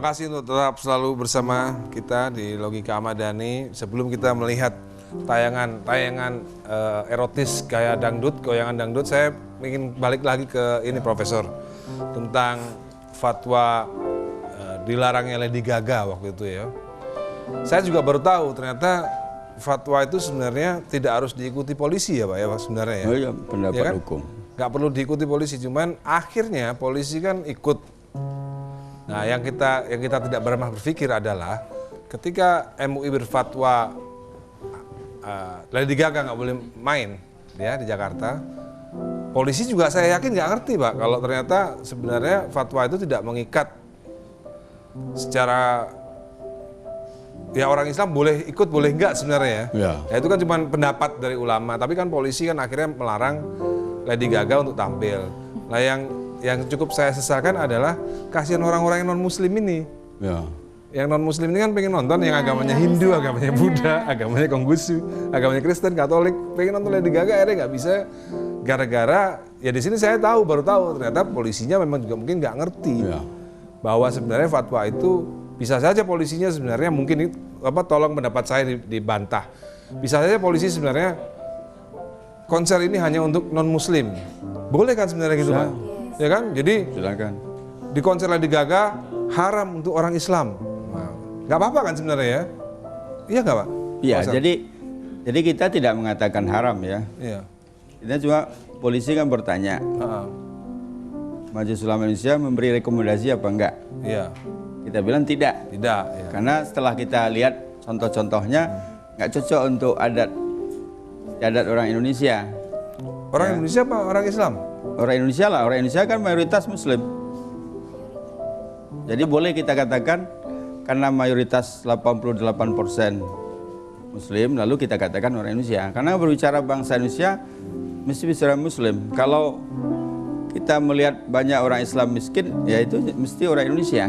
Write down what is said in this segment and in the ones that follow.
Terima kasih untuk tetap selalu bersama kita di Logika Ahmad Dhani. Sebelum kita melihat tayangan erotis gaya dangdut, goyangan dangdut, saya ingin balik lagi ke ini Profesor, tentang fatwa dilarangnya Lady Gaga waktu itu ya. Saya juga baru tahu ternyata fatwa itu sebenarnya tidak harus diikuti polisi ya Pak ya sebenarnya ya. Oh iya, pendapat ya kan? hukum. Nggak perlu diikuti polisi, cuman akhirnya polisi kan ikut. Nah, yang kita tidak pernah berpikir adalah ketika MUI berfatwa Lady Gaga nggak boleh main ya di Jakarta, polisi juga saya yakin nggak ngerti Pak kalau ternyata sebenarnya fatwa itu tidak mengikat secara ya orang Islam boleh ikut boleh nggak sebenarnya ya. Ya itu kan cuma pendapat dari ulama, tapi kan polisi kan akhirnya melarang Lady Gaga untuk tampil. Nah yang cukup saya sesalkan adalah kasihan orang-orang yang non Muslim ini. Ya. Yang non Muslim ini kan pengen nonton yang agamanya Hindu, agamanya Buddha, agamanya Konghucu, agamanya Kristen, Katolik, pengen nonton Lady Gaga akhirnya nggak bisa gara-gara ya di sini saya baru tahu ternyata polisinya memang juga mungkin nggak ngerti bahwa sebenarnya fatwa itu bisa saja polisinya sebenarnya mungkin tolong pendapat saya dibantah. Bisa saja polisi sebenarnya konser ini hanya untuk non Muslim. Boleh kan sebenarnya gitu Pak? Ya kan? Jadi silakan. Di konser Lady Gaga haram untuk orang Islam. Nah, nggak apa-apa kan sebenarnya ya? Iya nggak Pak? Iya, jadi kita tidak mengatakan haram ya. Iya. Kita cuma polisi kan bertanya. Majelis Ulama Indonesia memberi rekomendasi apa enggak? Iya. Kita bilang tidak. Tidak. Ya. Karena setelah kita lihat contoh-contohnya nggak cocok untuk adat orang Indonesia. Orang Indonesia apa orang Islam? Orang Indonesia lah, orang Indonesia kan mayoritas Muslim. Jadi boleh kita katakan karena mayoritas 88% Muslim, lalu kita katakan orang Indonesia. Karena berbicara bangsa Indonesia, mesti bicara Muslim. Kalau kita melihat banyak orang Islam miskin, ya itu mesti orang Indonesia.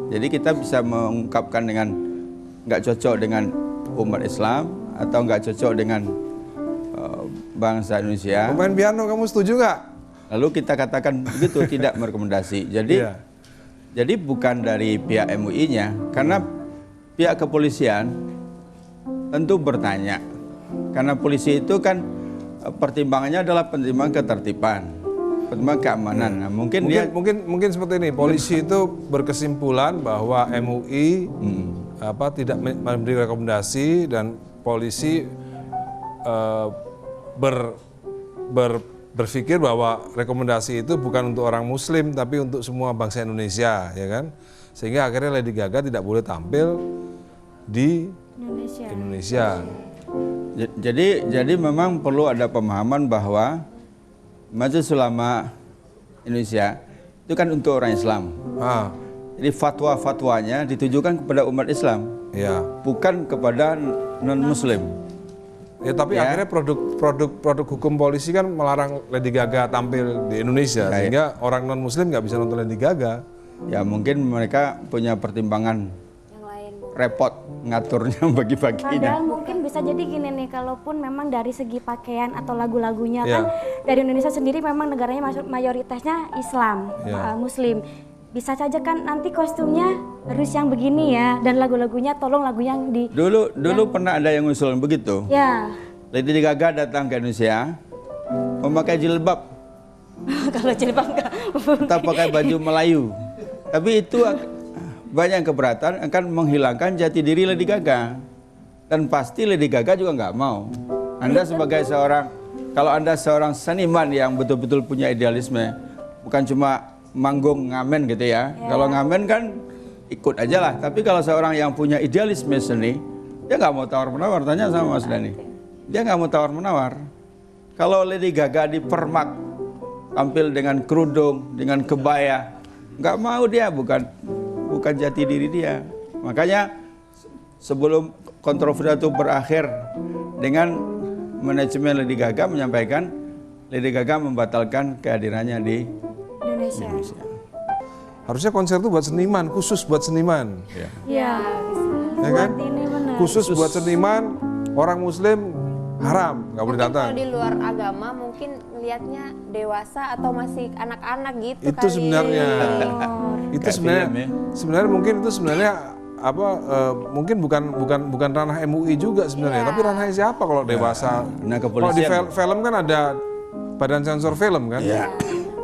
Jadi kita bisa mengungkapkan dengan nggak cocok dengan umat Islam atau nggak cocok dengan bangsa Indonesia. Pemain piano kamu setuju nggak? Lalu kita katakan begitu, tidak merekomendasi. Jadi bukan dari pihak MUI-nya, karena pihak kepolisian tentu bertanya. Karena polisi itu kan pertimbangannya adalah pertimbangan ketertiban, pertimbangan keamanan. Nah, mungkin seperti ini. Polisi itu berkesimpulan bahwa MUI tidak memberi rekomendasi dan polisi berpikir bahwa rekomendasi itu bukan untuk orang Muslim tapi untuk semua bangsa Indonesia, ya kan? Sehingga akhirnya Lady Gaga tidak boleh tampil di Indonesia. Jadi memang perlu ada pemahaman bahwa Majelis Ulama Indonesia itu kan untuk orang Islam. Jadi fatwa-fatwanya ditujukan kepada umat Islam, bukan kepada non-Muslim. Ya tapi akhirnya produk hukum polisi kan melarang Lady Gaga tampil di Indonesia, sehingga orang non Muslim nggak bisa nonton Lady Gaga. Ya mungkin mereka punya pertimbangan yang lain, repot ngaturnya bagi-baginya. Padahal mungkin bisa jadi gini nih, kalaupun memang dari segi pakaian atau lagu-lagunya kan dari Indonesia sendiri memang negaranya mayoritasnya Islam, Muslim. Bisa saja kan nanti kostumnya harus yang begini ya, dan lagu-lagunya tolong lagu yang di... Dulu pernah ada yang ngusulin begitu. Ya. Lady Gaga datang ke Indonesia, memakai jilbab. Kalau jilbab enggak. Kita pakai baju Melayu. Tapi itu banyak keberatan akan menghilangkan jati diri Lady Gaga. Dan pasti Lady Gaga juga nggak mau. Anda sebagai kalau Anda seorang seniman yang betul-betul punya idealisme, bukan cuma manggung ngamen gitu ya. Kalau ngamen kan ikut aja lah. Tapi kalau seorang yang punya idealisme seni, dia nggak mau tawar-menawar. Tanya sama Mas Dhani. Dia nggak mau tawar-menawar. Kalau Lady Gaga dipermak, tampil dengan kerudung, dengan kebaya, nggak mau dia, bukan jati diri dia. Makanya sebelum kontroversi itu berakhir dengan manajemen Lady Gaga menyampaikan Lady Gaga membatalkan kehadirannya di Indonesia. Harusnya konser itu buat seniman, khusus buat seniman. Iya. Ya kan? Khusus buat seniman, orang Muslim haram, nggak boleh Mungkin datang. kalau di luar agama mungkin melihatnya dewasa atau masih anak-anak gitu Itu kali. sebenarnya, itu Kayak sebenarnya, film ya. sebenarnya mungkin itu sebenarnya apa? Mungkin bukan ranah MUI juga sebenarnya, tapi ranah siapa kalau dewasa? Nah, Kalau di kepolisian. film kan ada badan sensor film kan? Iya.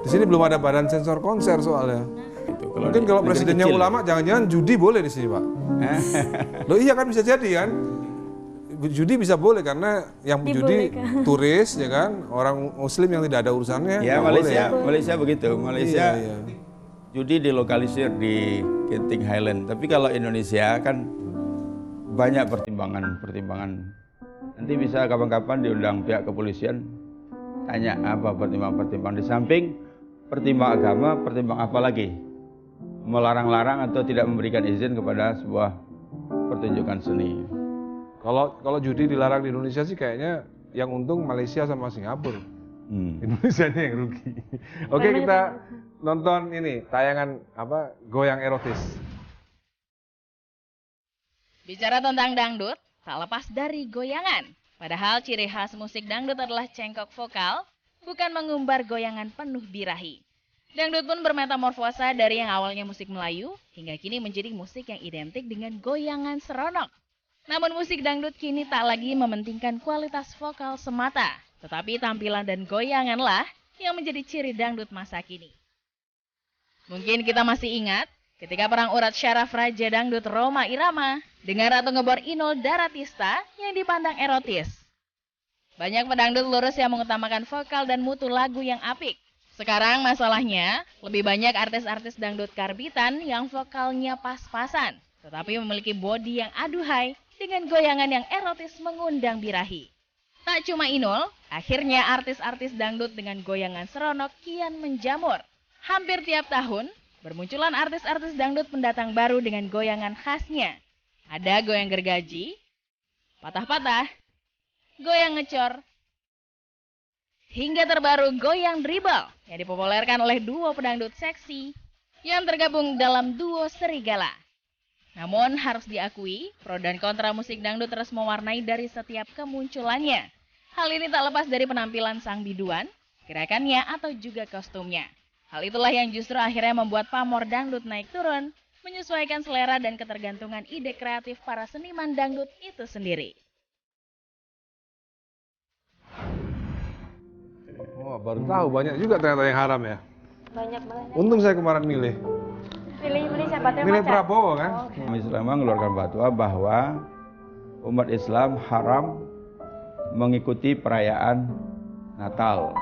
Di sini belum ada badan sensor konser soalnya. Gitu. Mungkin di kalau negeri presidennya kecil. ulama, jangan-jangan judi boleh di sini, Pak. Loh iya kan bisa jadi kan? Judi bisa boleh karena yang judi turis ya kan, orang muslim yang tidak ada urusannya. Ya, nggak Malaysia, boleh. Malaysia begitu. Malaysia Iya. judi dilokalisir di Genting Highland. Tapi kalau Indonesia kan banyak pertimbangan. Nanti bisa kapan-kapan diundang pihak kepolisian, tanya apa pertimbangan-pertimbangan. Di samping pertimbangan agama, pertimbangan apa lagi? Melarang-larang atau tidak memberikan izin kepada sebuah pertunjukan seni. Kalau judi dilarang di Indonesia sih kayaknya yang untung Malaysia sama Singapura. Indonesianya yang rugi. Oke, kita nonton ini tayangan apa goyang erotis. Bicara tentang dangdut, tak lepas dari goyangan. Padahal ciri khas musik dangdut adalah cengkok vokal, bukan mengumbar goyangan penuh birahi. Dangdut pun bermetamorfosa dari yang awalnya musik Melayu, hingga kini menjadi musik yang identik dengan goyangan seronok. Namun musik dangdut kini tak lagi mementingkan kualitas vokal semata, tetapi tampilan dan goyanganlah yang menjadi ciri dangdut masa kini. Mungkin kita masih ingat ketika perang urat syaraf Raja Dangdut Rhoma Irama dengan Ratu Ngebor Inul Daratista yang dipandang erotis. Banyak pedangdut lurus yang mengutamakan vokal dan mutu lagu yang apik. Sekarang masalahnya, lebih banyak artis-artis dangdut karbitan yang vokalnya pas-pasan, tetapi memiliki bodi yang aduhai dengan goyangan yang erotis mengundang birahi. Tak cuma Inul, akhirnya artis-artis dangdut dengan goyangan seronok kian menjamur. Hampir tiap tahun, bermunculan artis-artis dangdut pendatang baru dengan goyangan khasnya. Ada goyang gergaji, patah-patah, goyang ngecor, hingga terbaru goyang dribble yang dipopulerkan oleh duo pedangdut seksi yang tergabung dalam duo Serigala. Namun harus diakui, pro dan kontra musik dangdut terus mewarnai dari setiap kemunculannya. Hal ini tak lepas dari penampilan sang biduan, gerakannya atau juga kostumnya. Hal itulah yang justru akhirnya membuat pamor dangdut naik turun, menyesuaikan selera dan ketergantungan ide kreatif para seniman dangdut itu sendiri. Oh, baru tahu banyak juga ternyata yang haram ya. Banyak. Untung saya kemarin milih. Pilih siapa tuh? Milih Prabowo kan? Islam mengeluarkan fatwa bahwa umat Islam haram mengikuti perayaan Natal.